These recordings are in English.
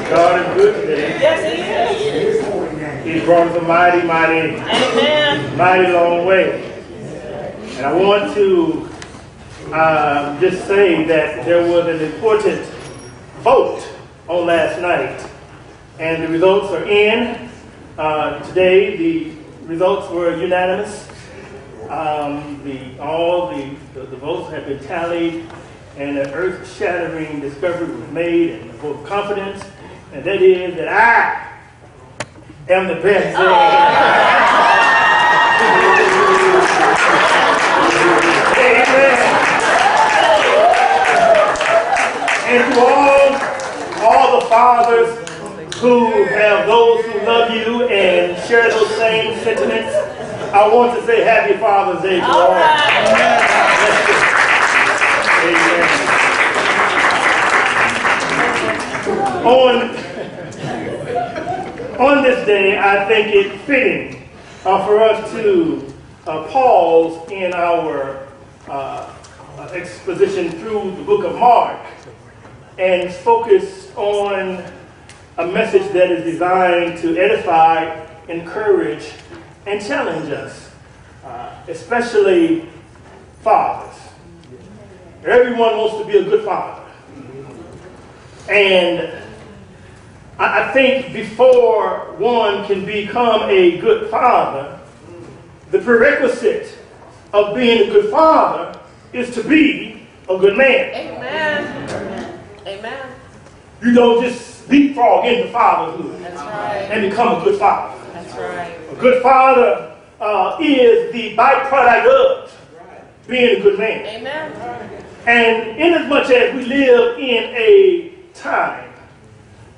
God is good today. Yes, He is. He's brought us a mighty, Amen. mighty long way. And I want to just say that there was an important vote on last night. And the results are in. Today, the results were unanimous. All the votes have been tallied, and an earth-shattering discovery was made, and a vote of confidence, and that is that I am the best. Amen. And to all the fathers who have those who love you and share those same sentiments, I want to say Happy Father's Day to all. Amen. On this day, I think it's fitting for us to pause in our exposition through the book of Mark and focus on a message that is designed to edify, encourage, and challenge us, especially fathers. Everyone wants to be a good father. And I think before one can become a good father, the prerequisite of being a good father is to be a good man. Amen. Amen. You don't just leapfrog into fatherhood. That's right. And become a good father. That's right. A good father is the byproduct of being a good man. Amen. And inasmuch as we live in a time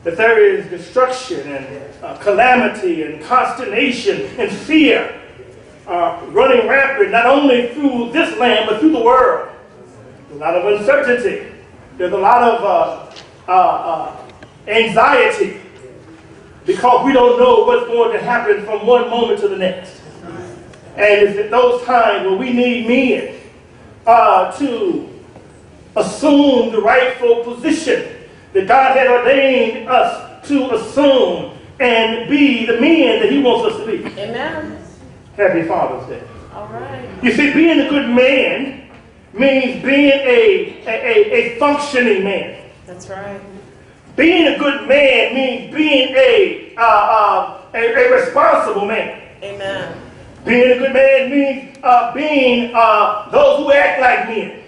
that there is destruction and calamity and consternation and fear running rampant, not only through this land, but through the world. There's a lot of uncertainty. There's a lot of anxiety because we don't know what's going to happen from one moment to the next. And it's at those times when we need men to assume the rightful position that God had ordained us to assume and be the men that He wants us to be. Amen. Happy Father's Day. All right. You see, being a good man means being a functioning man. That's right. Being a good man means being a responsible man. Amen. Being a good man means being those who act like men,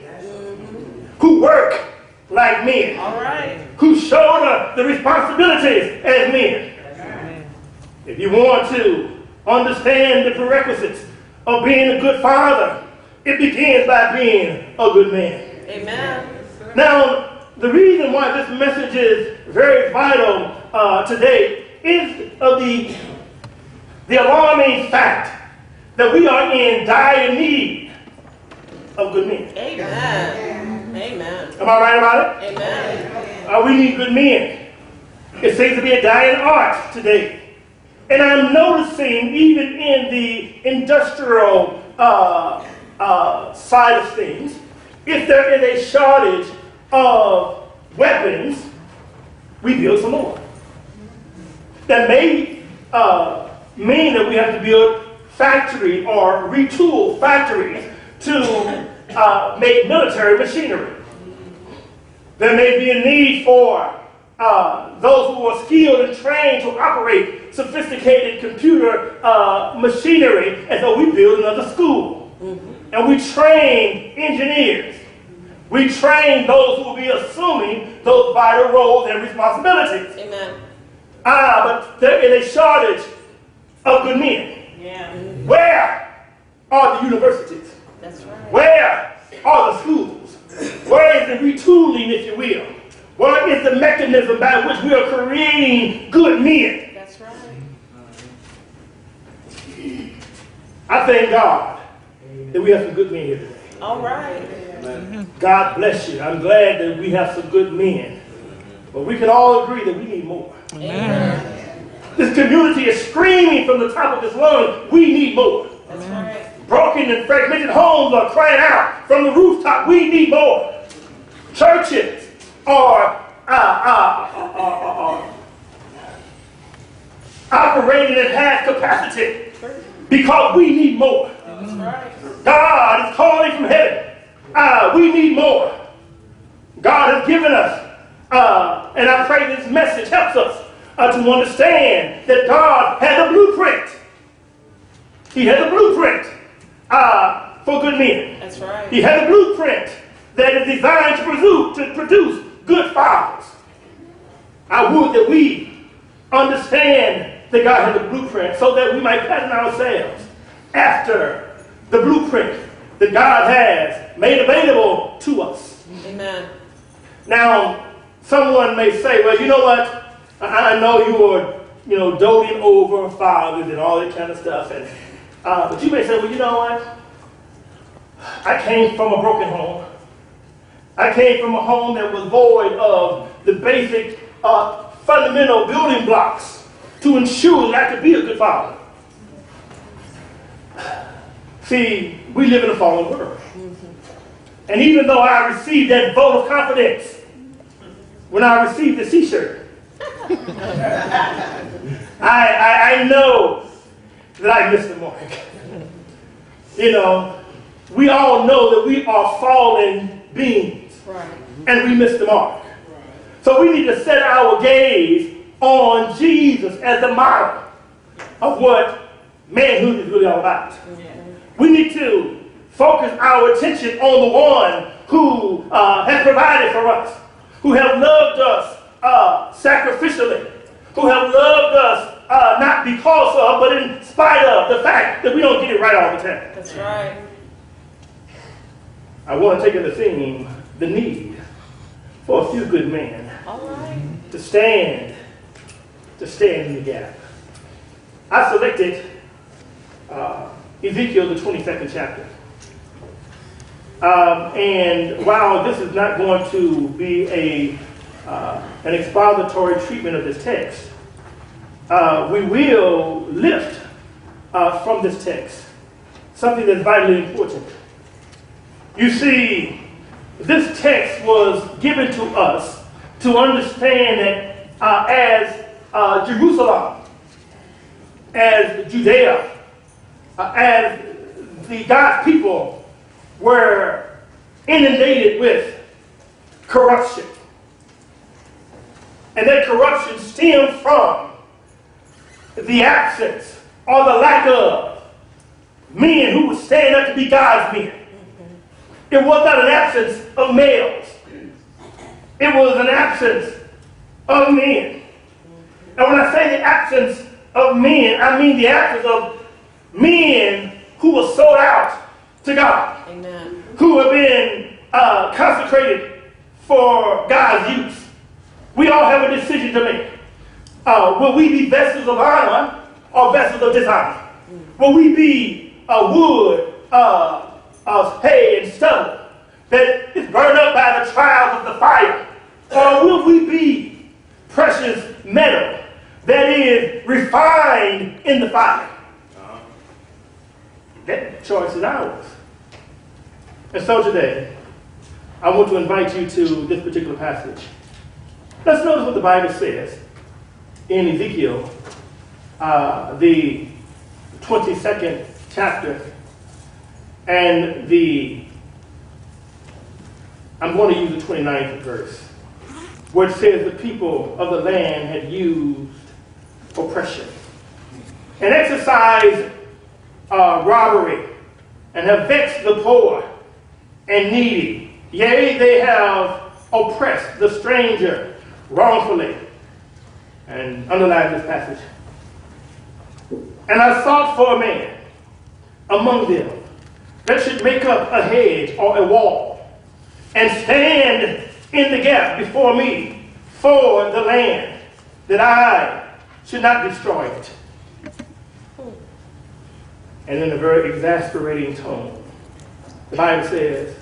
who work like men, All right. who shoulder the responsibilities as men. If you want to understand the prerequisites of being a good father, it begins by being a good man. Amen. Now, the reason why this message is very vital today is of the alarming fact that we are in dire need of good men. Amen. Amen. Am I right about it? Amen. We need good men. It seems to be a dying art today. And I'm noticing even in the industrial side of things, if there is a shortage of weapons, we build some more. That may mean that we have to build factories or retool factories to make military machinery. There may be a need for those who are skilled and trained to operate sophisticated computer machinery, and so we build another school. And we train engineers. We train those who will be assuming those vital roles and responsibilities. Amen. But there is a shortage of good men. Yeah. Where are the universities? That's right. Where are the schools? Where is the retooling, if you will? Where is the mechanism by which we are creating good men? That's right. I thank God that we have some good men here today. All right. God bless you. I'm glad that we have some good men. But we can all agree that we need more. Amen. This community is screaming from the top of its lungs, we need more. That's right. Broken and fragmented homes are crying out from the rooftop, we need more. Churches are operating at half capacity because we need more. That's right. God is calling from heaven. We need more. God has given us, and I pray this message helps us to understand that God has a blueprint. He has a blueprint for good men. That's right. He has a blueprint that is designed to produce good fathers. I would that we understand that God has a blueprint so that we might pattern ourselves after the blueprint that God has made available to us. Amen. Now, someone may say, well, you know what? I know you are, doting over fathers and all that kind of stuff. And but you may say, well, you know what? I came from a broken home. I came from a home that was void of the basic fundamental building blocks to ensure that I could be a good father. See, we live in a fallen world. And even though I received that vote of confidence when I received the t-shirt, I know that I missed the mark. We all know that we are fallen beings. Right. And we miss the mark. So we need to set our gaze on Jesus as the model of what manhood is really all about. Yeah. We need to focus our attention on the one who has provided for us, who have loved us sacrificially, who have loved us not because of, but in spite of the fact that we don't get it right all the time. That's right. I want to take in the theme, the need for a few good men. All right. To stand in the gap. I selected Ezekiel, the 22nd chapter. And while this is not going to be an expository treatment of this text, we will lift from this text something that's vitally important. You see, this text was given to us to understand that as Jerusalem, as Judea, as the God's people were inundated with corruption. And that corruption stemmed from the absence or the lack of men who would stand up to be God's men. It was not an absence of males. It was an absence of men. And when I say the absence of men, I mean the absence of men who were sold out to God. Amen. Who have been consecrated for God's use. We all have a decision to make. Will we be vessels of honor or vessels of dishonor? Will we be wood, hay, and stubble that is burned up by the trials of the fire? Or will we be precious metal that is refined in the fire? That choice is ours. And so today, I want to invite you to this particular passage. Let's notice what the Bible says in Ezekiel, the 22nd chapter, and I'm going to use the 29th verse, where it says the people of the land had used oppression and exercised robbery and have vexed the poor and needy. Yea, they have oppressed the stranger wrongfully. And underline this passage. And I sought for a man among them that should make up a hedge or a wall and stand in the gap before me for the land, that I should not destroy it. And in a very exasperating tone, the Bible says,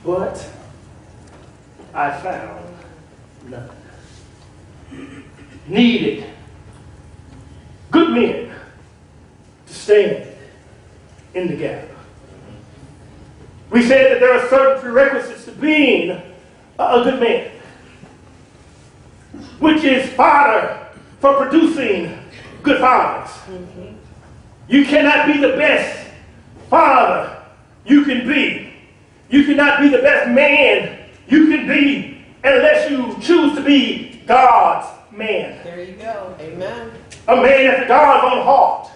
but I found none. Needed good men to stand in the gap. We said that there are certain prerequisites to being a good man, which is fodder for producing good fathers. You cannot be the best father you can be. You cannot be the best man you can be unless you choose to be God's man. There you go. Amen. A man after God's own heart.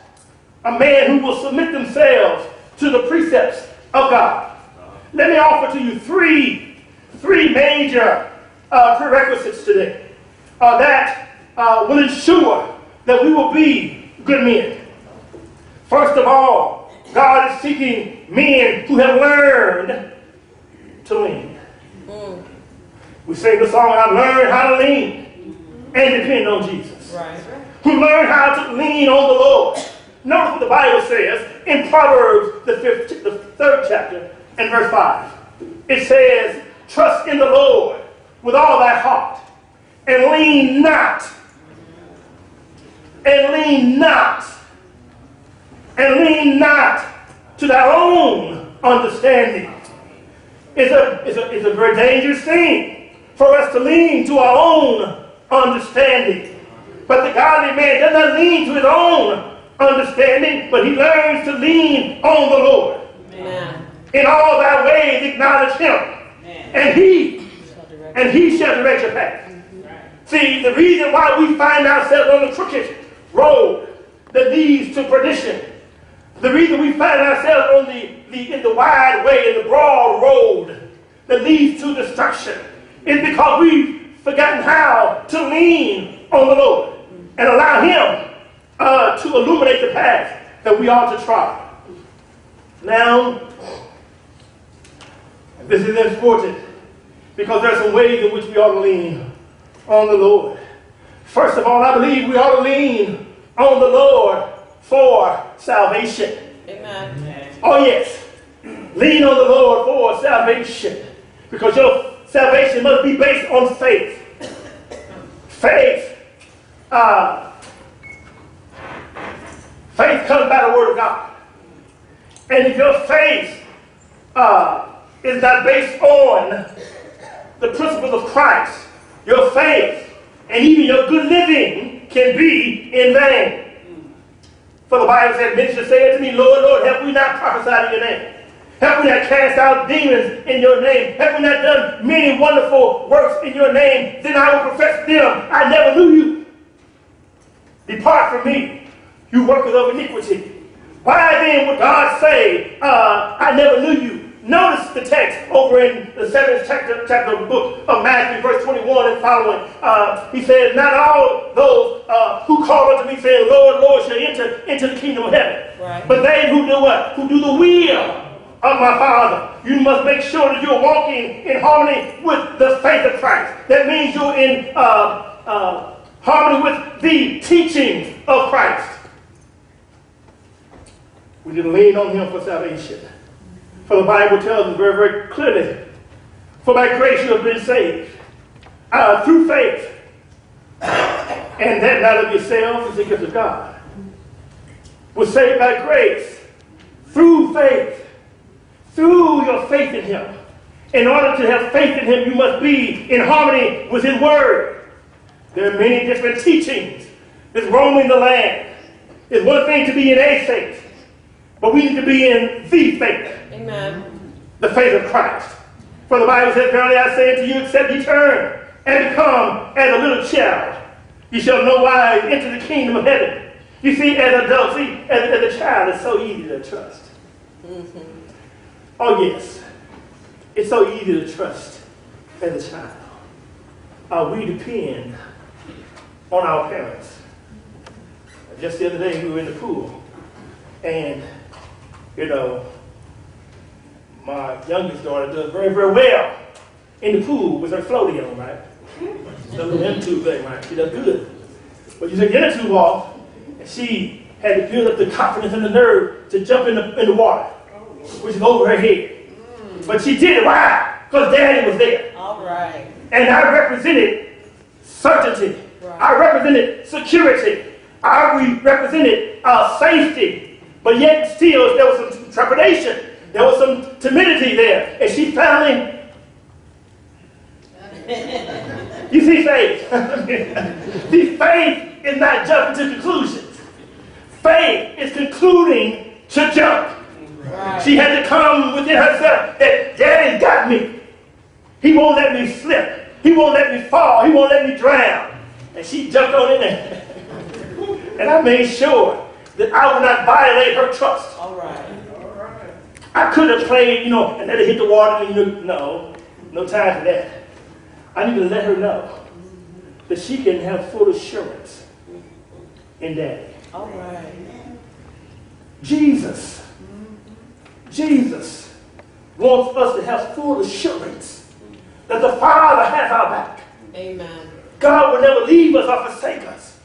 A man who will submit themselves to the precepts of God. Let me offer to you three major prerequisites today that will ensure that we will be good men. First of all, God is seeking men who have learned to lean. We sing the song, I've learned how to lean and depend on Jesus. Right. Who learned how to lean on the Lord. Notice what the Bible says in Proverbs, the 3rd chapter and verse 5. It says, trust in the Lord with all thy heart and lean not to thy own understanding. It's a very dangerous thing for us to lean to our own understanding. But the godly man does not lean to his own understanding, but he learns to lean on the Lord. Amen. In all thy ways acknowledge him, and he shall direct your path. See, the reason why we find ourselves on the crooked road that leads to perdition, the reason we find ourselves on in the wide way, in the broad road that leads to destruction, is because we've forgotten how to lean on the Lord and allow him to illuminate the path that we ought to try. Now, this is important because there are some ways in which we ought to lean on the Lord. First of all, I believe we ought to lean on the Lord for salvation. Amen. Oh yes, lean on the Lord for salvation, because your salvation must be based on faith. Faith comes by the word of God. And if your faith is not based on the principles of Christ, your faith and even your good living can be in vain. For the Bible said, men shall say unto me, Lord, Lord, have we not prophesied in your name? Have we not cast out demons in your name? Have we not done many wonderful works in your name? Then I will profess to them, I never knew you. Depart from me, you workers of iniquity. Why then would God say, I never knew you? Notice the text over in the 7th chapter of the book of Matthew, verse 21 and following. He says, not all those who call unto me, saying, Lord, Lord, shall enter into the kingdom of heaven. Right. But they who do what? Who do the will of my Father. You must make sure that you're walking in harmony with the faith of Christ. That means you're in harmony with the teaching of Christ. We need to lean on him for salvation. For the Bible tells us very, very clearly, for by grace you have been saved, through faith, and that not of yourselves, is the gift of God. We're saved by grace, through faith, through your faith in him. In order to have faith in him, you must be in harmony with his word. There are many different teachings that's roaming the land. It's one thing to be in a faith, but we need to be in the faith. Amen. The faith of Christ. For the Bible says, verily I say unto you, except ye turn and become as a little child, ye shall no wise enter the kingdom of heaven. You see, as adults, as a child, it's so easy to trust. Mm-hmm. Oh yes, it's so easy to trust as a child. We depend on our parents. Just the other day, we were in the pool, and my youngest daughter does very, very well in the pool with her floaty on, right? The little inner tube thing, right? She does good. But you took the inner tube off, and she had to build up the confidence and the nerve to jump in the water, which is over her head. But she did it. Why? Because Daddy was there. All right. And I represented certainty. Right. I represented security. I represented safety. But yet still, there was some trepidation. There was some timidity there. And she finally... You see faith. See, faith is not jumping to conclusions. Faith is concluding to jump. Right. She had to come within herself that Daddy's got me. He won't let me slip. He won't let me fall. He won't let me drown. And she jumped on in there. And I made sure that I would not violate her trust. All right. I could have played, and let her hit the water. And no time for that. I need to let her know that she can have full assurance in Daddy. All right. Jesus wants us to have full assurance that the Father has our back. Amen. God will never leave us or forsake us.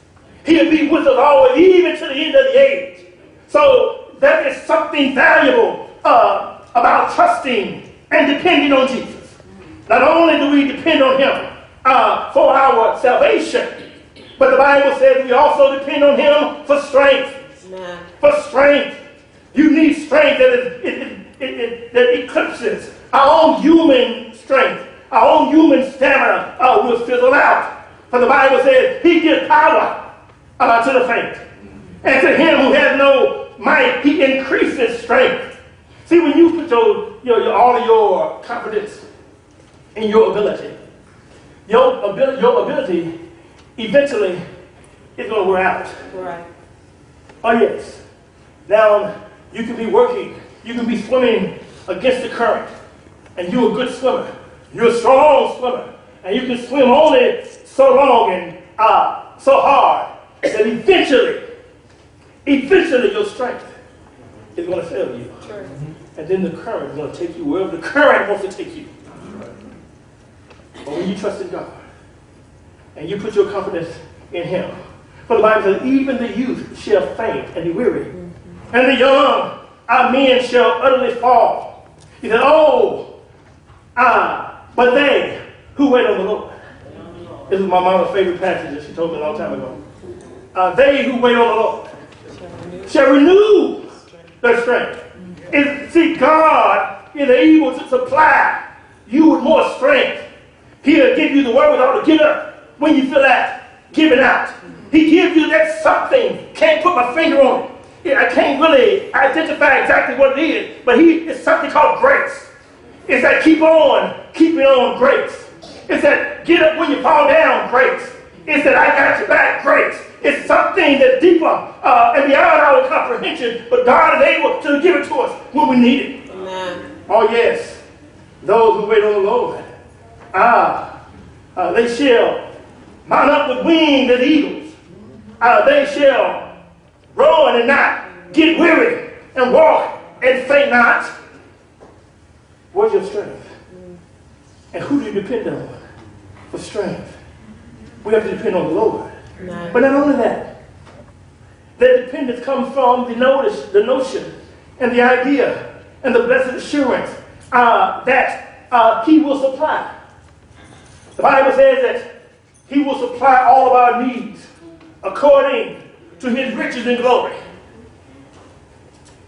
He'll be with us always, even to the end of the age. So there is something valuable about trusting and depending on Jesus. Not only do we depend on him for our salvation, but the Bible says we also depend on him for strength. Amen. For strength. You need strength that eclipses our own human strength. Our own human stamina will fizzle out. For the Bible says he gives power to the faint. And to him who has no might, he increases strength. See, when you put all of your confidence in your ability, your ability eventually is going to wear out. Right. Oh, yes. Now, you can be working, you can be swimming against the current, and you're a good swimmer. You're a strong swimmer, and you can swim only so long and so hard that eventually your strength is going to fail you. True. And then the current is going to take you wherever the current wants to take you. But when you trust in God, and you put your confidence in him, for the Bible says, even the youth shall faint and be weary, and the young men shall utterly fall. He said, but they who wait on the Lord. This is my mama's favorite passage that she told me a long time ago. They who wait on the Lord shall renew their strength. See, God is able to supply you with more strength. He'll give you the wherewithal to get up when you feel like giving out. He gives you that something. Can't put my finger on it. I can't really identify exactly what it is, but it's something called grace. It's that keeping on grace. It's that get up when you fall down grace. It's that I got your back grace. It's something that's deeper and beyond our comprehension, but God is able to give it to us when we need it. Amen. Oh yes, those who wait on the Lord, they shall mount up with wings as eagles. They shall run and not get weary, and walk and faint not. Where's your strength? And who do you depend on for strength? We have to depend on the Lord. Amen. But not only that, that dependence comes from the notion and the idea and the blessed assurance that he will supply. The Bible says that he will supply all of our needs according to his riches and glory.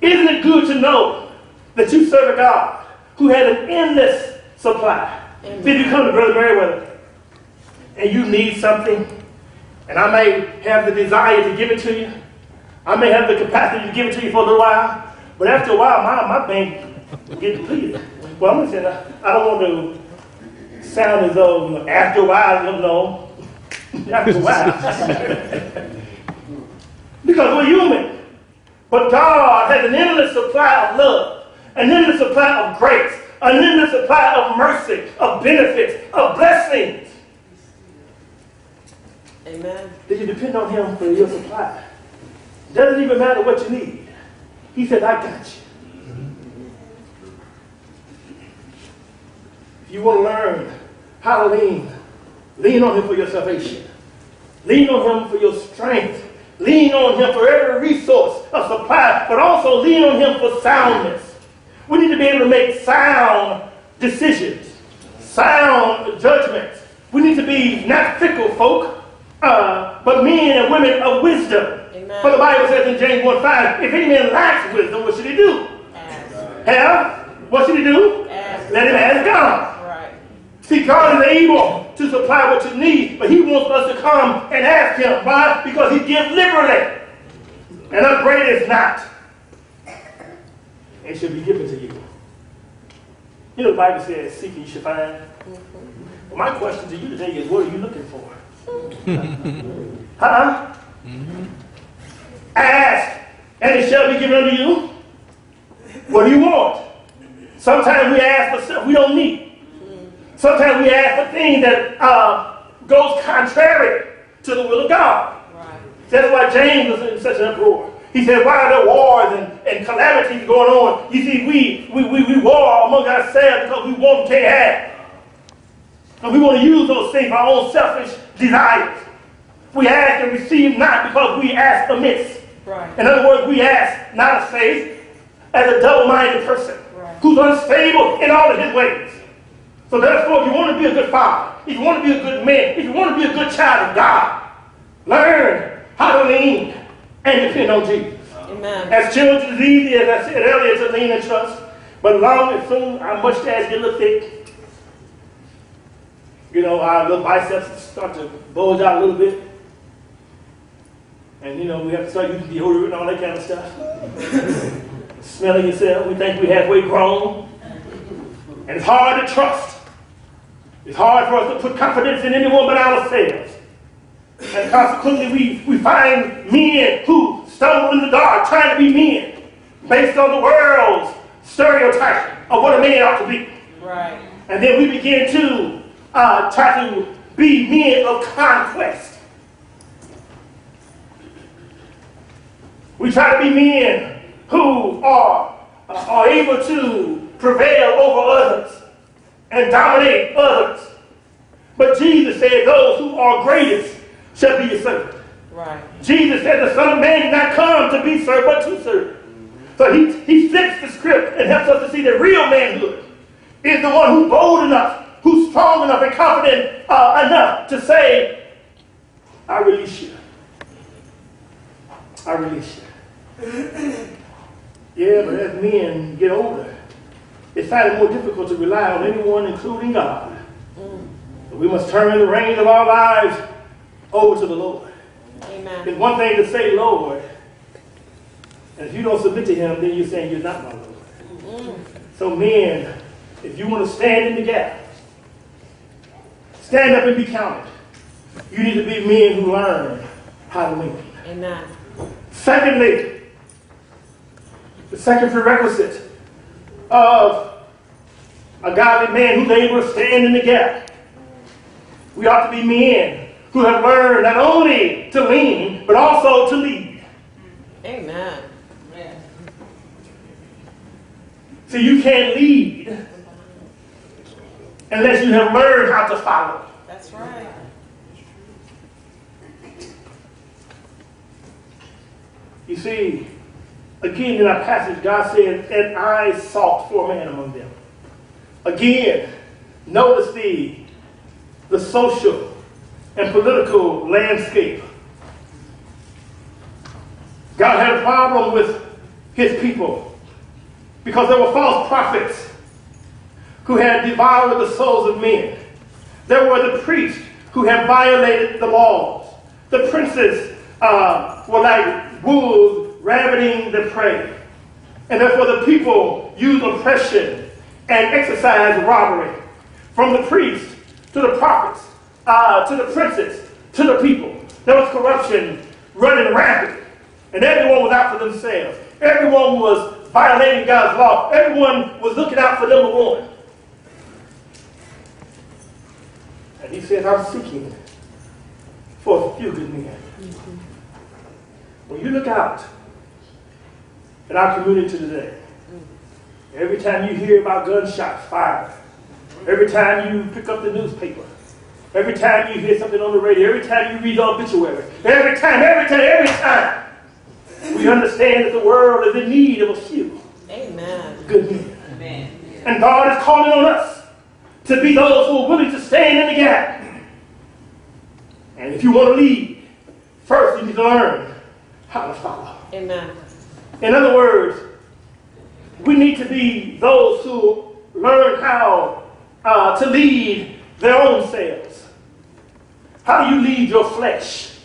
Isn't it good to know that you serve a God who has an endless supply? Amen. See, if you come to Brother Meriwether and you need something, and I may have the desire to give it to you, I may have the capacity to give it to you for a little while, but after a while, my bank gets depleted. Well, I'm going to say, I don't want to sound as though after a while, no. After a while. Because we're human. But God has an endless supply of love, an endless supply of grace, an endless supply of mercy, of benefits, of blessings. Amen. Did you depend on him for your supply? Doesn't even matter what you need. He said, I got you. If you want to learn how to lean on him for your salvation. Lean on him for your strength. Lean on him for every resource of supply, but also lean on him for soundness. We need to be able to make sound decisions, sound judgments. We need to be not fickle folk, but men and women of wisdom. Amen. For the Bible says in James 1:5, if any man lacks wisdom, what should he do? Ask. What should he do? Ask. Let him ask God. Right. See, God is able to supply what you need, but he wants us to come and ask him. Why? Because he gives liberally. and upbraideth not, it shall be given to you. You know, the Bible says, seek and you shall find. Well, my question to you today is, what are you looking for? Huh? Ask, and it shall be given unto you. What do you want? Sometimes we ask for stuff we don't need. Sometimes we ask for things that goes contrary to the will of God. Right. That's why James was in such an uproar. He said, why are there wars and calamities going on? You see, we war among ourselves because we want and can't have. And we want to use those things for our own selfish desires. We ask and receive not because we ask amiss. Right. In other words, we ask not of faith as a double-minded person who's unstable in all of his ways. So therefore, if you want to be a good father, if you want to be a good man, if you want to be a good child of God, learn how to lean and depend on Jesus. Amen. As children, it's easy, as I said earlier, to lean and trust. But long and soon, our mustache get a little thick. You know, our little biceps start to bulge out a little bit. And, you know, we have to start using deodorant and all that kind of stuff. Smelling yourself. We think we're halfway grown. And it's hard to trust. It's hard for us to put confidence in anyone but ourselves. And consequently, we find men who stumble in the dark trying to be men based on the world's stereotype of what a man ought to be. Right. And then we begin to try to be men of conquest. We try to be men who are able to prevail over others and dominate others. But Jesus said, those who are greatest shall be your servant. Right. Jesus said the Son of Man did not come to be served, but to serve. So he flips the script and helps us to see that real manhood is the one who's bold enough, who's strong enough and confident enough to say, I release you. I release you. Yeah, but as men get older, it's finding it more difficult to rely on anyone, including God. So we must turn the reins of our lives over to the Lord. Amen. It's one thing to say, Lord, and if you don't submit to him, then you're saying you're not my Lord. So men, if you want to stand in the gap, stand up and be counted, you need to be men who learn how to lean. Amen. Secondly, the second prerequisite of a godly man who's able to stand in the gap, we ought to be men who have learned not only to lean, but also to lead. Amen. See, you can't lead unless you have learned how to follow. That's right. You see, again in our passage, God said, and I sought for a man among them. Again, notice the social and political landscape. God had a problem with his people because there were false prophets who had devoured the souls of men. There were the priests who had violated the laws. The princes were like wolves ravaging the prey. And therefore the people used oppression and exercised robbery. From the priests to the prophets, to the princes, to the people. There was corruption running rampant. And everyone was out for themselves. Everyone was violating God's law. Everyone was looking out for number one. And he says, I'm seeking for a few good men. When you look out at our community today, every time you hear about gunshots fired, every time you pick up the newspaper, every time you hear something on the radio, every time you read the obituary, every time, we understand that the world is in need of a few good men. Amen. And God is calling on us to be those who are willing to stand in the gap. And if you want to lead, first you need to learn how to follow. Amen. In other words, we need to be those who learn how to lead their own selves. How do you lead your flesh?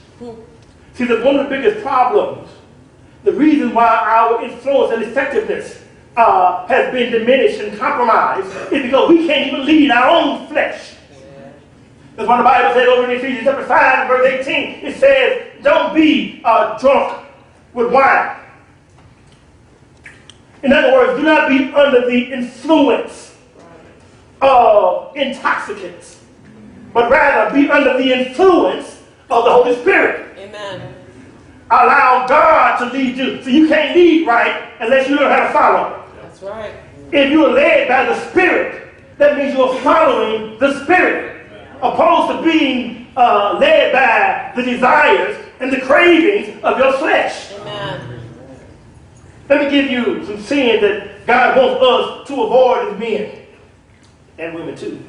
See, that one of the biggest problems the reason why our influence and effectiveness has been diminished and compromised is because we can't even lead our own flesh. That's why the Bible says over in Ephesians chapter 5, verse 18, it says, don't be drunk with wine. In other words, do not be under the influence of intoxicants, but rather be under the influence of the Holy Spirit. Amen. Allow God to lead you. So you can't lead right unless you learn how to follow. That's right. If you are led by the Spirit, that means you're following the Spirit, opposed to being led by the desires and the cravings of your flesh. Amen. Let me give you some sin that God wants us to avoid as men and women too.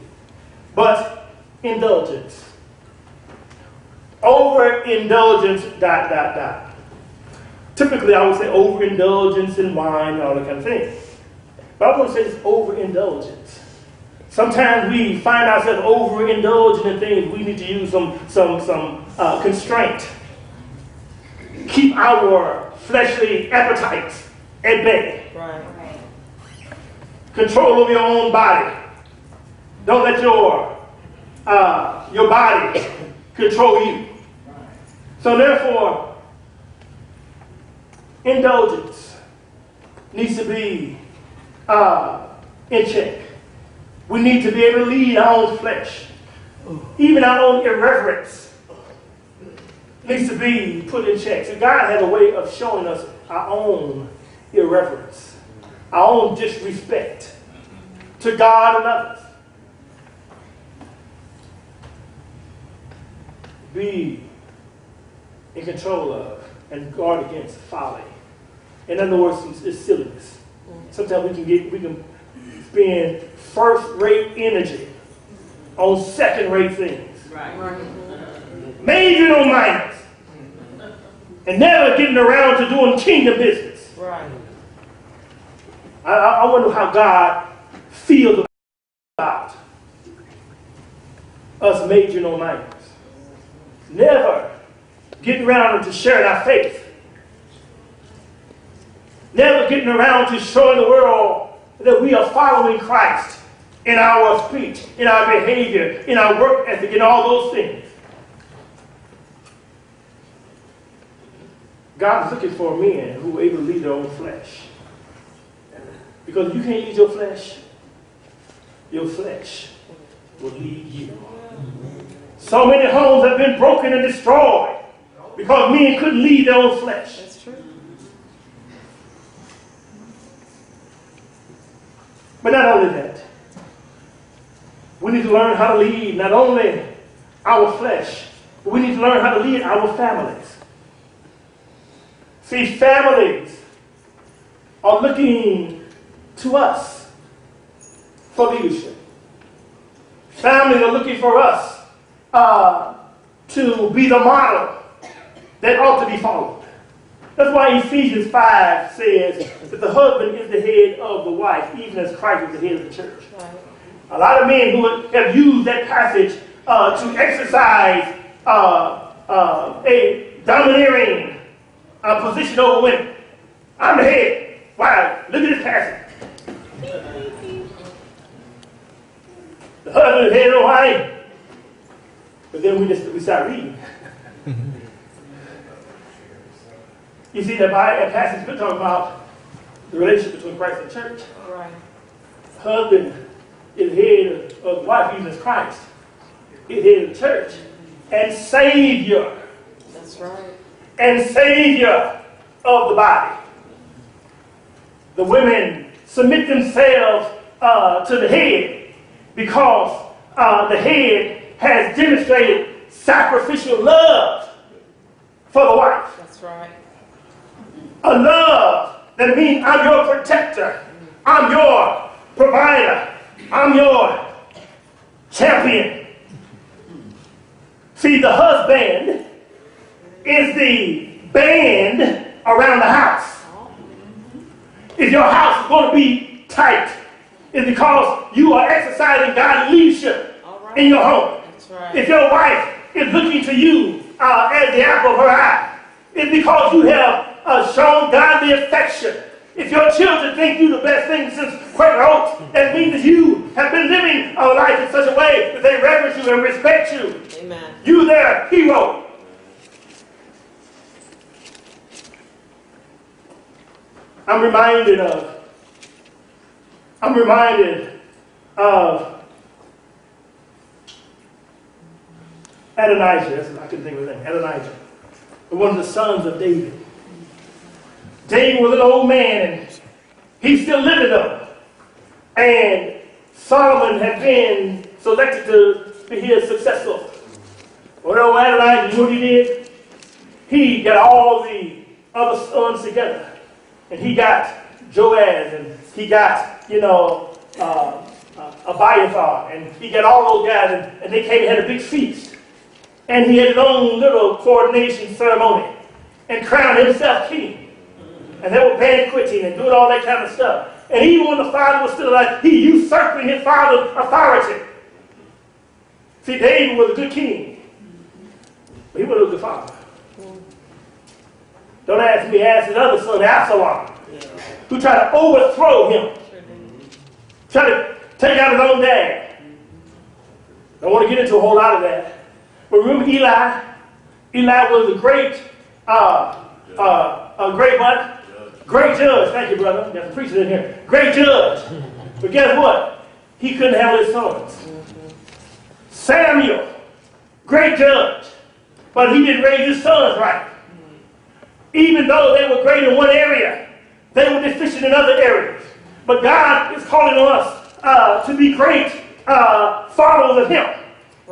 But indulgence. Overindulgence, ... Typically, I would say overindulgence in wine and all that kind of thing. But I want to say it's overindulgence. Sometimes we find ourselves overindulging in things. We need to use some constraint. Keep our fleshly appetites at bay. Right. Control over your own body. Don't let your body control you. So therefore, indulgence needs to be in check. We need to be able to lead our own flesh. Even our own irreverence needs to be put in check. So God has a way of showing us our own irreverence, our own disrespect to God and others. Be in control of and guard against folly. In other words, it's silliness. Sometimes we can spend first-rate energy on second-rate things. Right. Major no minors. And never getting around to doing kingdom business. Right. I wonder how God feels about us major no minors. Never getting around to sharing our faith. Never getting around to showing the world that we are following Christ in our speech, in our behavior, in our work ethic, in all those things. God is looking for men who are able to lead their own flesh. Because if you can't lead your flesh will lead you. So many homes have been broken and destroyed because men couldn't lead their own flesh. That's true. But not only that, we need to learn how to lead not only our flesh, but we need to learn how to lead our families. See, families are looking to us for leadership. Families are looking for us to be the model that ought to be followed. That's why Ephesians 5 says that the husband is the head of the wife, even as Christ is the head of the church. Right. A lot of men who have used that passage to exercise a domineering position over women. I'm the head. Wow, look at this passage. The husband is the head of the wife. But then we start reading. You see that passage we're talking about the relationship between Christ and the church. Right. The husband is the head of the wife, even as Christ is the head of the church. And Savior. That's right. And Savior of the body. The women submit themselves to the head because the head has demonstrated sacrificial love for the wife. That's right. A love that means I'm your protector. I'm your provider. I'm your champion. See, the husband is the band around the house. If your house is going to be tight, it's because you are exercising God's leadership in your home. That's right. If your wife is looking to you as the apple of her eye, it's because you have shown godly affection. If your children think you the best thing since Quaker Oats, that means that you have been living a life in such a way that they reverence you and respect you. Amen. You their hero. I'm reminded of Adonijah. I couldn't think of his name. Adonijah, one of the sons of David. David was an old man, and he still lived though. And Solomon had been selected to be his successor. Well, Adonijah, you know what he did? He got all the other sons together. And he got Joaz, and he got, Abiathar, and he got all those guys, and they came and had a big feast. And he had his own little coronation ceremony and crowned himself king. And they were banqueting and doing all that kind of stuff. And even when the father was still alive, he usurping his father's authority. See, David was a good king, but he wasn't a good father. Don't ask me, ask his other son, Absalom, who tried to overthrow him. Tried to take out his own dad. Don't want to get into a whole lot of that. But remember Eli? Eli was a great, Great judge. Thank you, brother. Got some preachers in here. Great judge. But guess what? He couldn't handle his sons. Samuel, great judge. But he didn't raise his sons right. Even though they were great in one area, they were deficient in other areas. But God is calling on us to be great followers of Him.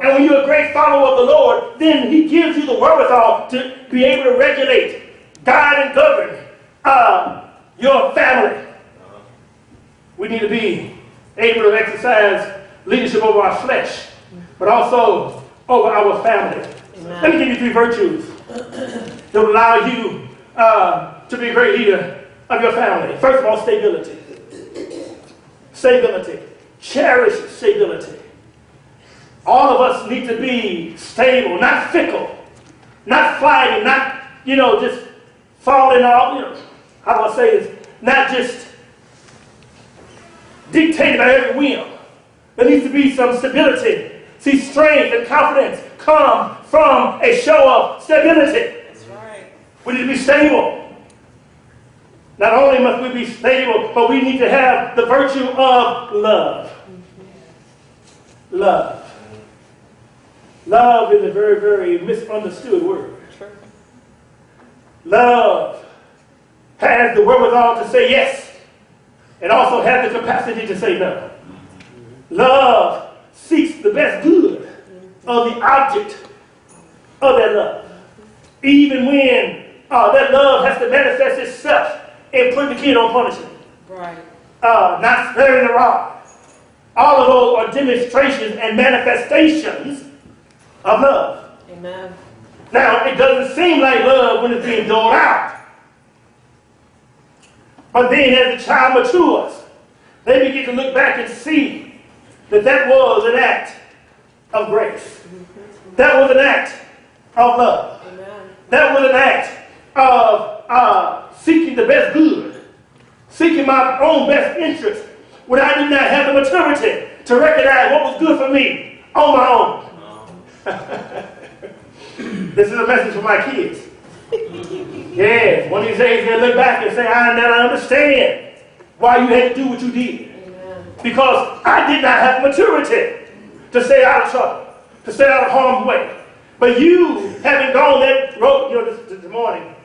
And when you're a great follower of the Lord, then He gives you the wherewithal to be able to regulate, guide, and govern your family. We need to be able to exercise leadership over our flesh, but also over our family. Amen. Let me give you 3 virtues that will allow you to be a great leader of your family. First of all, stability. Stability. Cherish stability. All of us need to be stable, not fickle, not fighting, not, just falling off, how do I say this? Not just dictated by every whim. There needs to be some stability. See, strength and confidence come from a show of stability. That's right. We need to be stable. Not only must we be stable, but we need to have the virtue of love. Love. Love is a very, very misunderstood word. Sure. Love has the wherewithal to say yes and also has the capacity to say no. Love seeks the best good of the object of that love. Even when that love has to manifest itself in putting the kid on punishment. Right. Not sparing the rod. All of those are demonstrations and manifestations of love. Amen. Now, it doesn't seem like love when it's being doled out. But then as the child matures, they begin to look back and see that that was an act of grace. That was an act of love. Amen. That was an act of seeking the best good, seeking my own best interest, when I did not have the maturity to recognize what was good for me on my own. This is a message for my kids. Yes, one of these days they'll look back and say, I now understand why you had to do what you did. Amen. Because I did not have maturity to stay out of trouble, to stay out of harm's way. But you, having gone that road, this morning,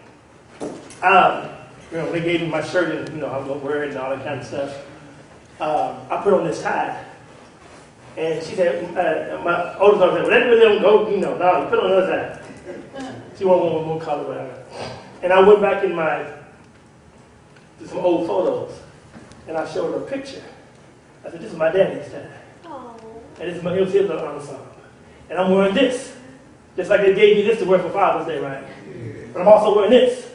they gave me my shirt and, I was going to wear it and all that kind of stuff. I put on this tie. And she said, my oldest daughter said, well, that really don't go, no, you put on the other side. She wanted one more color, whatever. And I went back in to some old photos, and I showed her a picture. I said, this is my daddy's tie. Aww. And this is my his ensemble. And I'm wearing this. Just like they gave me this to wear for Father's Day, right? But I'm also wearing this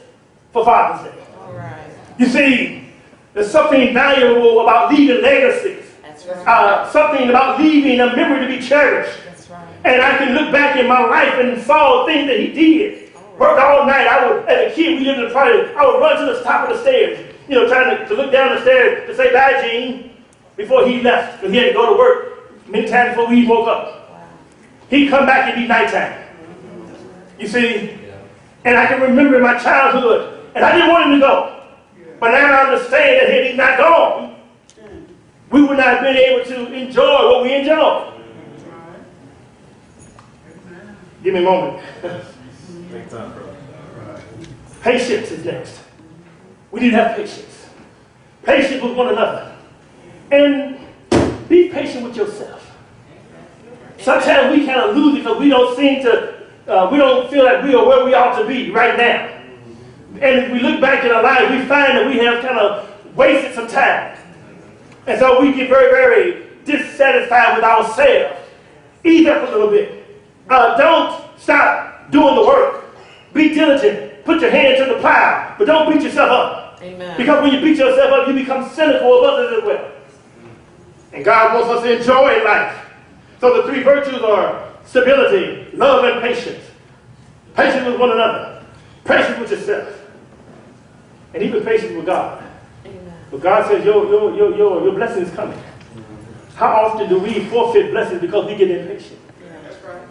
for Father's Day. All right. You see, there's something valuable about leaving legacies. That's right. Something about leaving a memory to be cherished. That's right. And I can look back in my life and saw things that he did worked all night. As a kid, we lived in a project. I would run to the top of the stairs, trying to look down the stairs to say bye, Gene, before he left, because he had to go to work many times before we woke up. Wow. He'd come back and be nighttime. You see? And I can remember my childhood, and I didn't want him to go. But now I understand that had he not gone, we would not have been able to enjoy what we enjoy. Give me a moment. Patience is next. We need to have patience. Patience with one another. And be patient with yourself. Sometimes we kind of lose it because we don't feel like we are where we ought to be right now. And if we look back in our lives, we find that we have kind of wasted some time. And so we get very, very dissatisfied with ourselves. Ease up a little bit. Don't stop doing the work. Be diligent. Put your hand to the plow. But don't beat yourself up. Amen. Because when you beat yourself up, you become cynical of others as well. And God wants us to enjoy life. So the three virtues are stability, love, and patience. Patience with one another. Patience with yourself. And even patience with God. Amen. But God says your blessing is coming. How often do we forfeit blessings because we get impatient? Yeah, that's right.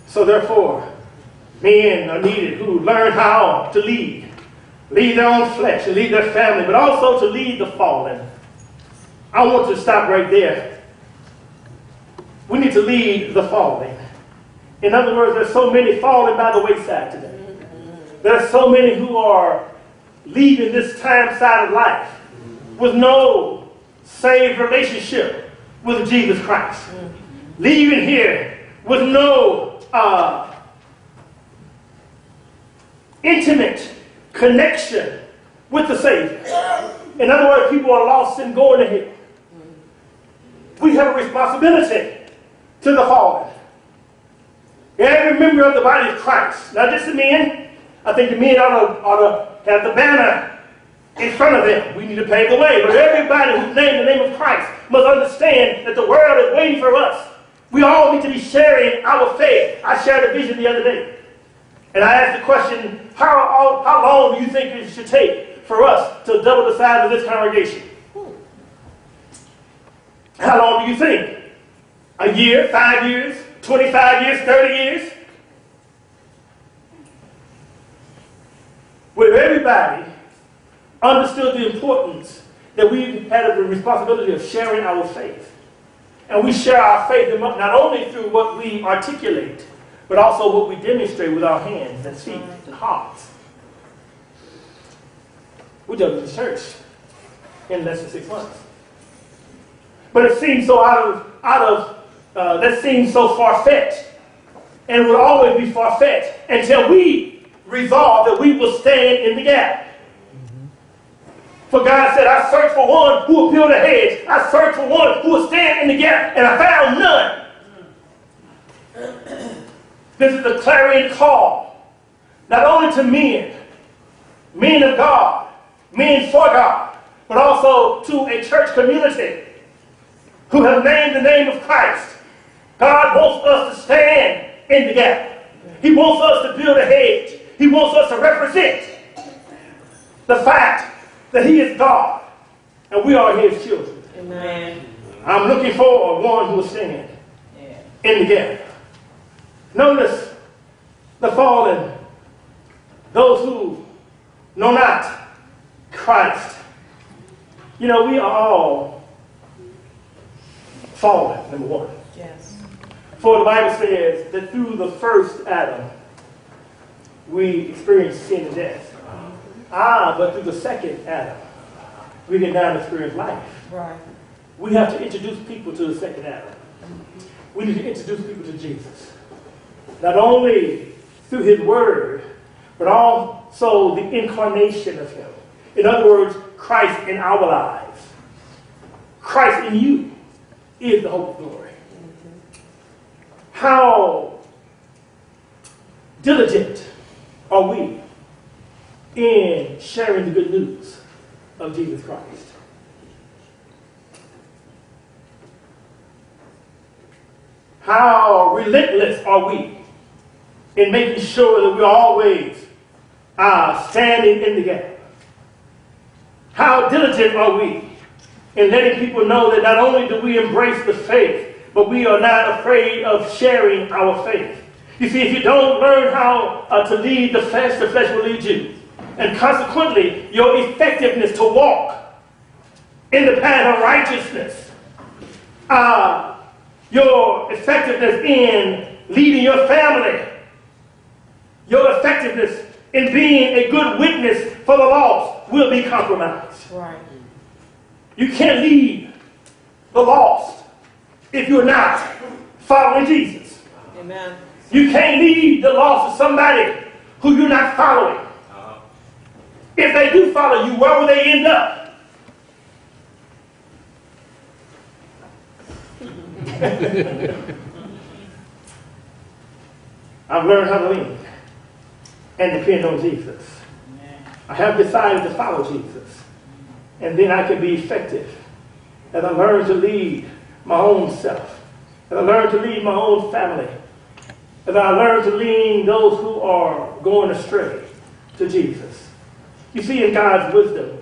So therefore, men are needed who learn how to lead. Lead their own flesh and lead their family, but also to lead the fallen. I want to stop right there. We need to lead the fallen. In other words, there's so many falling by the wayside today. There's so many who are leaving this time side of life with no saved relationship with Jesus Christ. Leaving here with no intimate connection with the Savior. In other words, people are lost and going to hell. We have a responsibility to the fallen. Every member of the body of Christ, not just the men. I think the men ought to have the banner in front of them. We need to pave the way. But everybody who's named the name of Christ must understand that the world is waiting for us. We all need to be sharing our faith. I shared a vision the other day. And I asked the question, how long do you think it should take for us to double the size of this congregation? How long do you think? A year, 5 years, 25 years, 30 years? Where everybody understood the importance that we had the responsibility of sharing our faith. And we share our faith not only through what we articulate, but also what we demonstrate with our hands and feet and hearts. We done with the church in less than 6 months. But it seems so that seems so far-fetched. And it will always be far-fetched until we resolve that we will stand in the gap. For God said, I searched for one who will build a hedge. I searched for one who will stand in the gap, and I found none. This is a clarion call, not only to men of God, men for God, but also to a church community who have named the name of Christ. God wants us to stand in the gap. He wants us to build a hedge. He wants us to represent the fact that He is God and we are His children. Amen. I'm looking for one who will stand in the gap. Notice the fallen, those who know not Christ. We are all fallen, number one. Yes. For the Bible says that through the first Adam, we experienced sin and death. But through the second Adam, we did not experience life. Right. We have to introduce people to the second Adam. We need to introduce people to Jesus. Not only through His Word, but also the incarnation of Him. In other words, Christ in our lives. Christ in you is the hope of glory. How diligent are we in sharing the good news of Jesus Christ? How relentless are we in making sure that we're always standing in the gap? How diligent are we in letting people know that not only do we embrace the faith, but we are not afraid of sharing our faith? You see, if you don't learn how to lead the flesh will lead you. And consequently, your effectiveness to walk in the path of righteousness, your effectiveness in leading your family, your effectiveness in being a good witness for the lost will be compromised. Right. You can't lead the lost if you're not following Jesus. Amen. You can't lead the lost to somebody who you're not following. If they do follow you, where will they end up? I've learned how to lean and depend on Jesus. I have decided to follow Jesus. And then I can be effective as I learn to lead my own self, as I learn to lead my own family, as I learn to lead those who are going astray to Jesus. You see, in God's wisdom,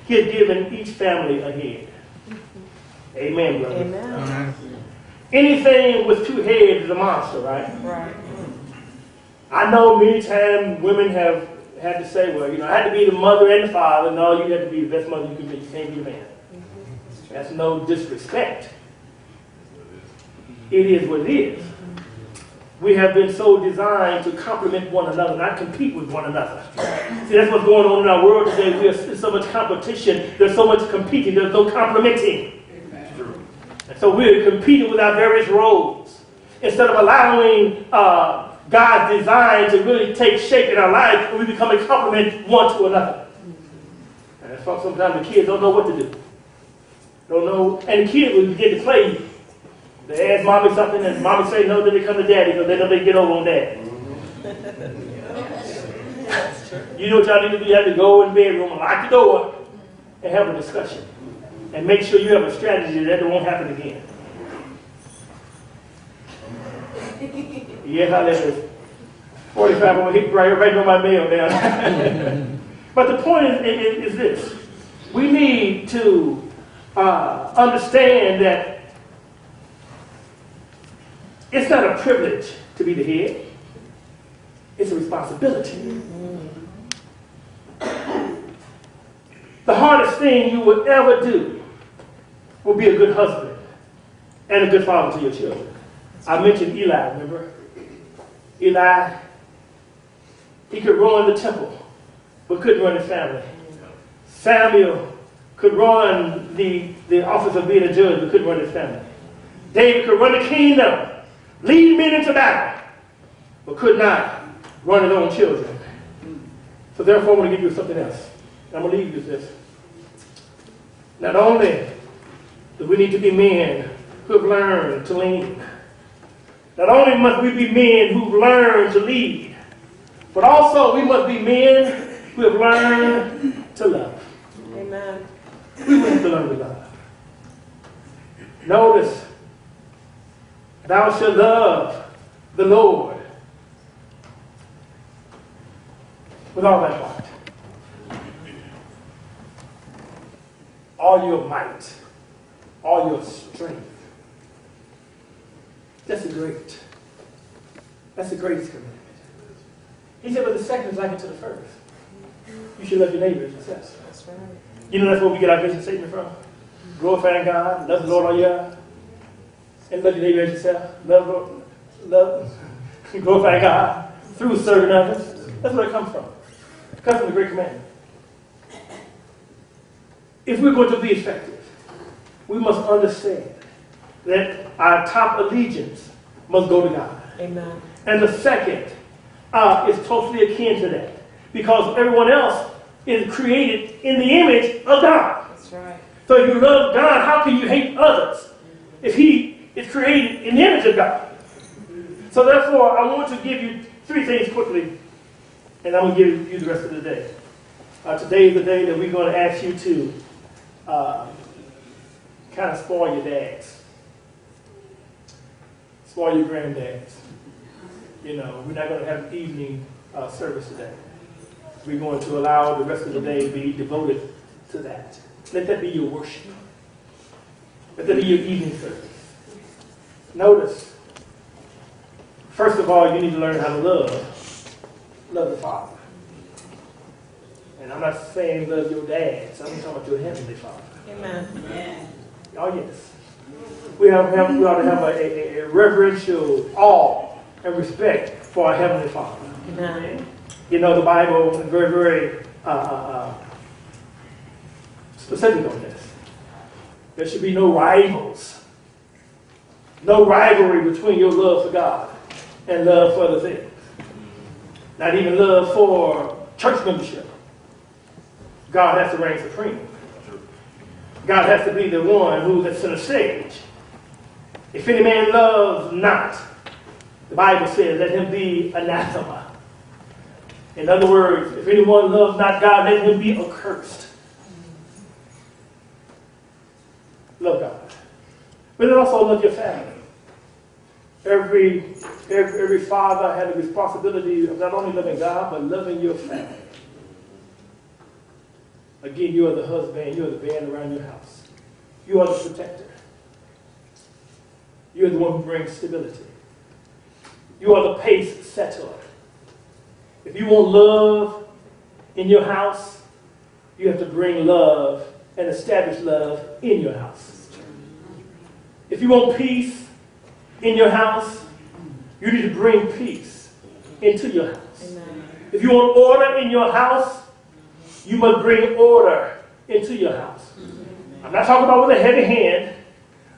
He has given each family a head. Amen, brother. Amen. Anything with two heads is a monster, right? Right. I know many times women have had to say, well, I had to be the mother and the father. No, you have to be the best mother you can be. You can't be the man. That's no disrespect. It is what it is. We have been so designed to complement one another, not compete with one another. See, that's what's going on in our world today. There's so much competition. There's so much competing. There's no complementing. And so we're competing with our various roles instead of allowing God's design to really take shape in our lives, and we become a complement one to another. And that's why sometimes the kids don't know what to do. Don't know, and the kids will begin to play. They ask mommy something, and mommy say no, then they come to daddy because they know they get over on dad. You know what y'all need to do? You have to go in the bedroom and lock the door and have a discussion. And make sure you have a strategy that it won't happen again. Yeah, that is 45. I'm going to hit right on my mail now. But the point is this. We need to understand that it's not a privilege to be the head. It's a responsibility. The hardest thing you will ever do will be a good husband and a good father to your children. I mentioned Eli, remember? Eli, he could run the temple, but couldn't run his family. Samuel could run the office of being a judge, but couldn't run his family. David could run the kingdom, lead men into battle, but could not run his own children. So therefore, I'm going to give you something else. I'm going to leave you with this. Not only do we need to be men who have learned to lean, not only must we be men who've learned to lead, but also we must be men who have learned to love. Amen. We must learn to love. Notice, thou shalt love the Lord with all thy heart, all your might, all your strength. That's the greatest commandment. He said, but the second is like it to the first. You should love your neighbor as yourself. That's right. You know that's where we get our vision statement from? Glorifying God, love the Lord all your heart, and love your neighbor as yourself. Love, glorifying God through serving others. That's where it comes from. It comes from the great commandment. If we're going to be effective, we must understand that our top allegiance must go to God. Amen. And the second is closely akin to that, because everyone else is created in the image of God. That's right. So if you love God, how can you hate others if He is created in the image of God? So therefore, I want to give you three things quickly, and I'm going to give you the rest of the day. Today is the day that we're going to ask you to kind of spoil your dads. Spoil your granddads. we're not going to have an evening service today. We're going to allow the rest of the day to be devoted to that. Let that be your worship. Let that be your evening service. Notice, first of all, you need to learn how to love the Father. And I'm not saying love your dad. I'm talking about your heavenly Father. Amen. Oh, yes. We ought to have a reverential awe and respect for our heavenly Father. Amen. The Bible is very, very specific on this. There should be no rivals. No rivalry between your love for God and love for other things. Not even love for church membership. God has to reign supreme. God has to be the one who is center stage. If any man loves not, the Bible says, let him be anathema. In other words, if anyone loves not God, let him be accursed. Love God. But then also love your family. Every father has a responsibility of not only loving God, but loving your family. Again, you are the husband, you are the band around your house. You are the protector. You are the one who brings stability. You are the pace setter. If you want love in your house, you have to bring love and establish love in your house. If you want peace in your house, you need to bring peace into your house. Amen. If you want order in your house, you must bring order into your house. I'm not talking about with a heavy hand.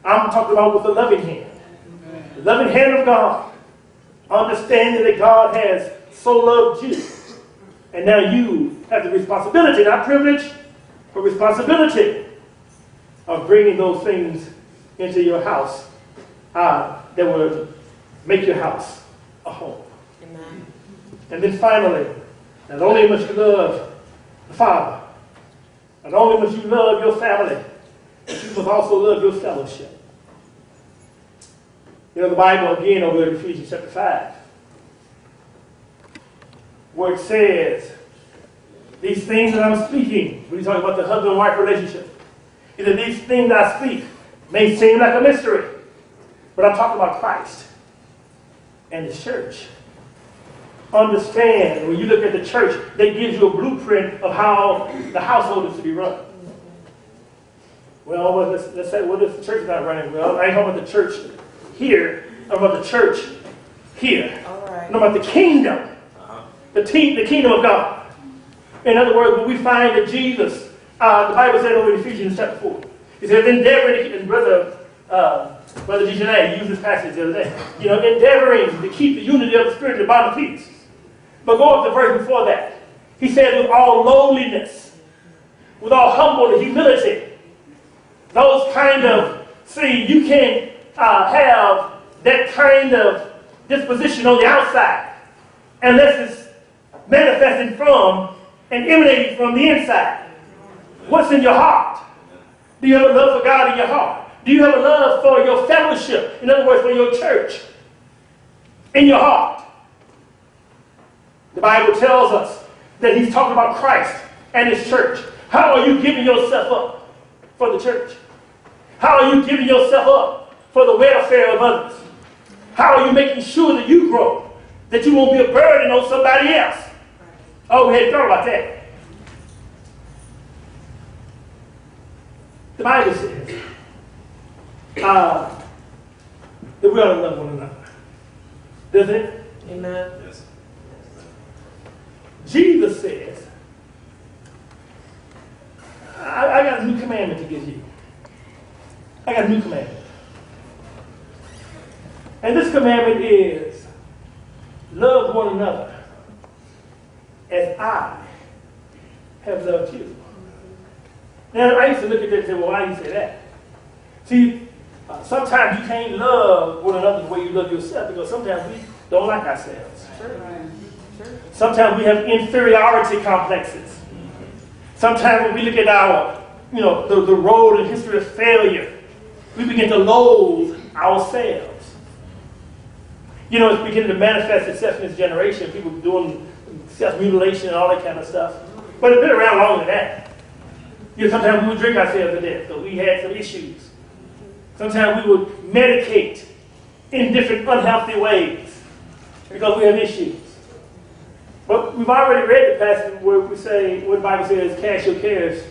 I'm talking about with a loving hand. The loving hand of God. Understanding that God has so loved you. And now you have the responsibility, not privilege, but responsibility of bringing those things into your house that will make your house a home. Amen. And then finally, not only must you love the Father, not only must you love your family, but you must also love your fellowship. The Bible again over in Ephesians chapter 5, where it says, these things that I'm speaking, when he's talking about the husband and wife relationship, is that these things that I speak may seem like a mystery, but I'm talking about Christ and His church. Understand, when you look at the church, they give you a blueprint of how the household is to be run. Well, let's say, what if the church is not running well? I ain't talking about the church here. I'm about the church here. All right. I'm about the kingdom. The kingdom of God. In other words, when we find that Jesus, the Bible said over in Ephesians chapter 4, he says, endeavoring, and Brother Dejanay used this passage the other day, endeavoring to keep the unity of the Spirit in the bond of peace. But go up to the verse before that. He said, with all lowliness, with all humble humility. Those kind of, you can't have that kind of disposition on the outside unless it's manifesting from and emanating from the inside. What's in your heart? Do you have a love for God in your heart? Do you have a love for your fellowship? In other words, for your church in your heart? The Bible tells us that he's talking about Christ and his church. How are you giving yourself up for the church? How are you giving yourself up for the welfare of others? How are you making sure that you grow, that you won't be a burden on somebody else? Oh, we hadn't thought about that. The Bible says that we ought to love one another. Doesn't it? Amen. Yes. Jesus says, I got a new commandment to give you. I got a new commandment. And this commandment is, love one another as I have loved you. Now, I used to look at that and say, well, why do you say that? See, sometimes you can't love one another the way you love yourself, because sometimes we don't like ourselves. Sometimes we have inferiority complexes. Sometimes when we look at our, the road and history of failure, we begin to loathe ourselves. You know, it's beginning to manifest itself in this generation. People doing self-mutilation and all that kind of stuff. But it's been around longer than that. You know, sometimes we would drink ourselves to death, so we had some issues. Sometimes we would medicate in different unhealthy ways because we have issues. But we've already read the passage where we say, what the Bible says, cast your cares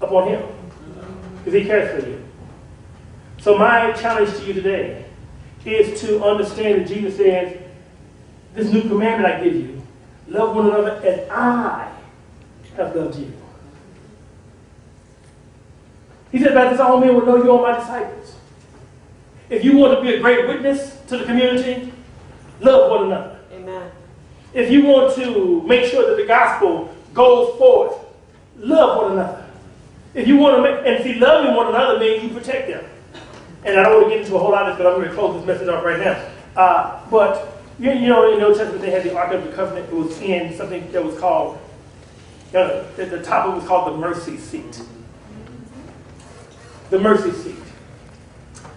upon him, because he cares for you. So my challenge to you today is to understand that Jesus says, this new commandment I give you, love one another as I have loved you. He said, by this all men will know you are my disciples. If you want to be a great witness to the community, love one another. Amen. If you want to make sure that the gospel goes forth, love one another. If you want to make, and see, loving one another means you protect them. And I don't want to get into a whole lot of this, but I'm going to close this message off right now. But, you know, in the Old Testament, they had the Ark of the Covenant. It was in something that was called, at the top it was called the mercy seat. The mercy seat.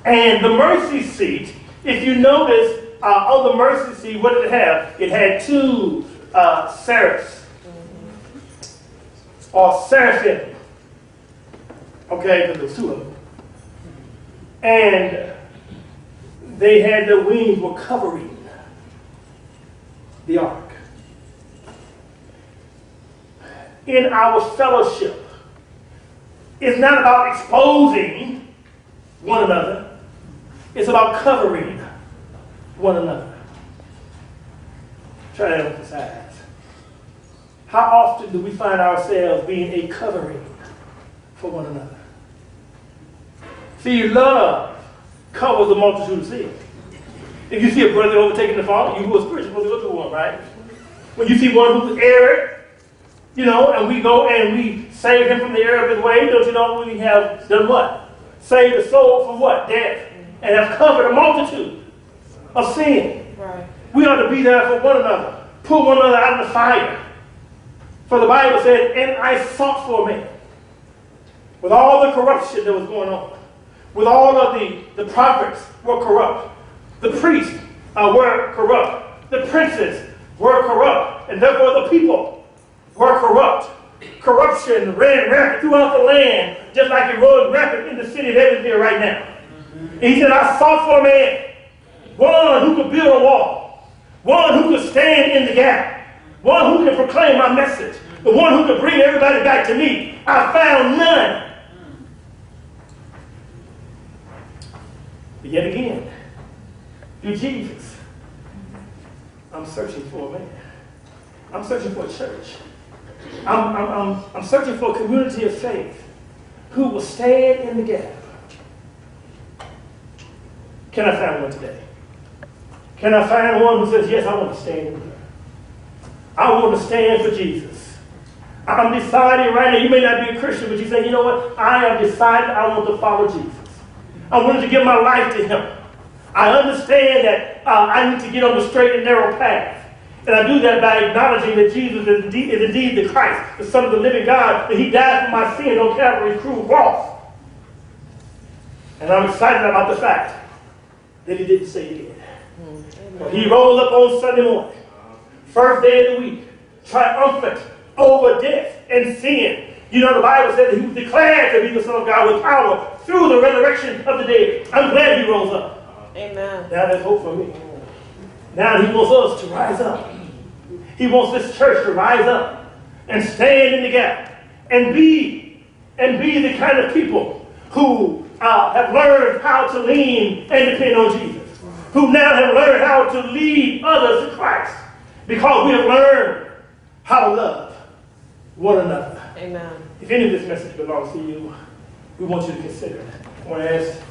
And the mercy seat, if you notice, on the mercy seat, what did it have? It had two seraphs, or seraphim. Okay, because there was two of them. And they had their wings were covering the ark. In our fellowship, it's not about exposing one another. It's about covering one another. Try to emphasize. How often do we find ourselves being a covering for one another? See, love covers a multitude of sins. If you see a brother overtaking the fault, you who are spiritual supposed to go to one, right? When you see one who's erred, you know, and we go and we save him from the error of his way, don't you know we have done what? Saved the soul from what? Death. And have covered a multitude of sin. Right. We ought to be there for one another. Pull one another out of the fire. For the Bible said, and I sought for a man. With all the corruption that was going on. With all of the prophets were corrupt. The priests were corrupt. The princes were corrupt. And therefore the people were corrupt. Corruption ran rampant throughout the land, just like it runs rampant in the city of Evansville right now. And he said, I sought for a man, one who could build a wall, one who could stand in the gap, one who could proclaim my message, the one who could bring everybody back to me. I found none. But yet again, through Jesus, I'm searching for a man. I'm searching for a church. I'm searching for a community of faith who will stand in the gap. Can I find one today? Can I find one who says, yes, I want to stand in the gap. I want to stand for Jesus. I'm deciding right now, you may not be a Christian, but you say, you know what? I have decided I want to follow Jesus. I wanted to give my life to him. I understand that I need to get on the straight and narrow path. And I do that by acknowledging that Jesus is indeed the Christ, the Son of the living God, that he died for my sin on Calvary's cruel cross. And I'm excited about the fact that he didn't say he did. But he rose up on Sunday morning, first day of the week, triumphant over death and sin. You know, the Bible said that he was declared to be the Son of God with power through the resurrection of the dead. I'm glad he rose up. Amen. Now there's hope for me. Now he wants us to rise up. He wants this church to rise up and stand in the gap and be the kind of people who have learned how to lean and depend on Jesus, who now have learned how to lead others to Christ because we have learned how to love one another. Amen. If any of this message belongs to you, we want you to consider it. I want to ask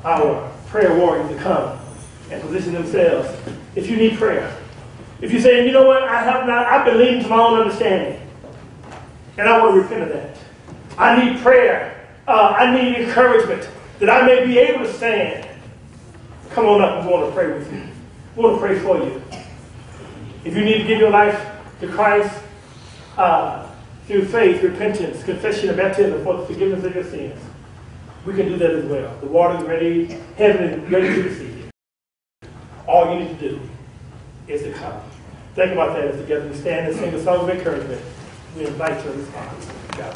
our prayer warriors to come and position themselves. If you need prayer, if you say, you know what, I've been leaning to my own understanding, and I want to repent of that. I need prayer. I need encouragement that I may be able to stand. Come on up. We want to pray with you. We want to pray for you. If you need to give your life to Christ through faith, repentance, confession, and baptism for the forgiveness of your sins, we can do that as well. The water is ready. Heaven is ready to receive. all you need to do is to come. Think about that as together we stand and sing a song of encouragement. We invite your response. God